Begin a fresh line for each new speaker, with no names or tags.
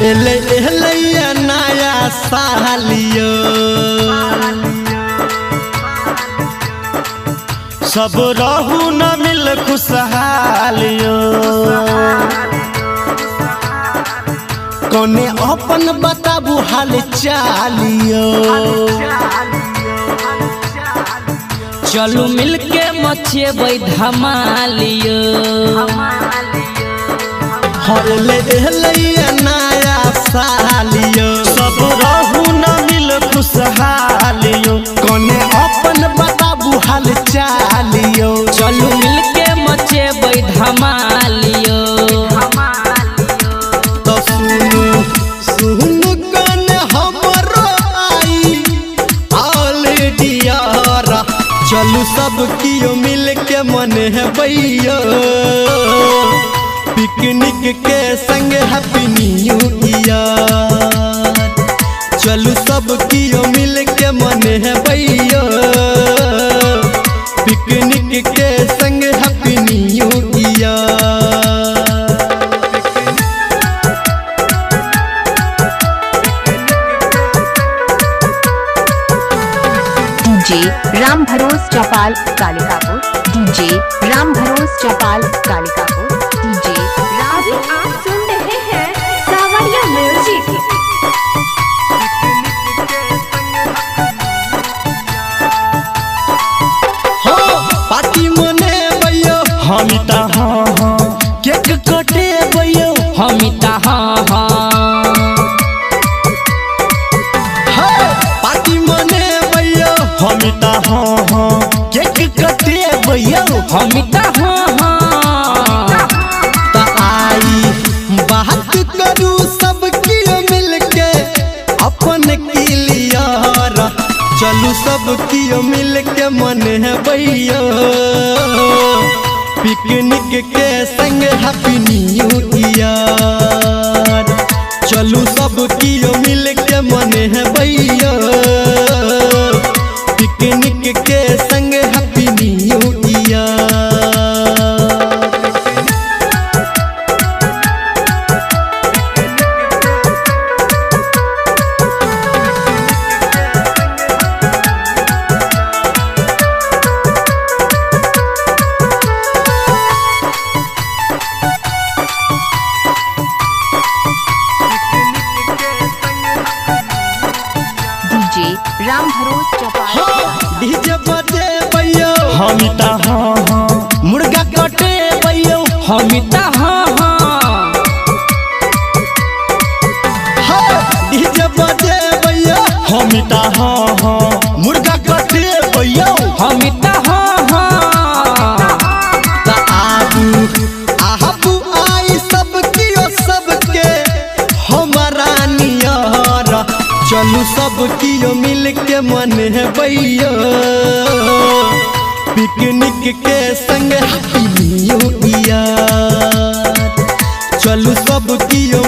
एले एले नया सालियो सब रहू न मिल खुशहालियो कोने अपन बताबू हाल चालियो
चलू मिलके मचेबै धमालियो
हरले एले नया सालियो सब रहू न मिल खुशहालियो कोने अपन बताबू हाल चालियो
चलू मिलके मचेबै धमालियो
तो सुनु सुनु कने हमरो आई ऑलरेडी यार चलू सब कियो मिल के मन है भैया पिकनिक के संग हैप्पी न्यू ईयर चलू सब कियो मिल के मन है भैया पिकनिक के संग happy new year
DJ Ram भरोस चौपाल कालिकापुर डीजे राम भरोस चौपाल कालिकापुर डीजे
अभी आप सुन रहे हैं सावरिया म्यूजिक।
हो पार्टी मने भैया हमिता हाँ हाँ केक कटे भैया
हमिता हाँ
पार्टी मने भैया हमिता हाँ हाँ केक कटे भैया
हमिता
ता आई बात करू सब कियो मिल के अपन क्लियर चलू सब कियो मिल के मन है भैया पिकनिक के संग हैप्पी न्यू ईयर चलू सब कियो मिल के मन है भैया पिकनिक के संग happy new year
DJ Ram भरोस चौपाल
डीजे बजे भैया हमिता हाँ हाँ मुर्गा कटे भैया
हमिता
डीजे बजे भैया हमिता हाँ हाँ मुर्गा कटे भैया
हमिता
ता आबू आबू आई सब कियो सबके हमारा नियर चलू सब कियो मिल के मन है भैया पिकनिक के संग हैप्पी न्यू ईयर चलू सब कियो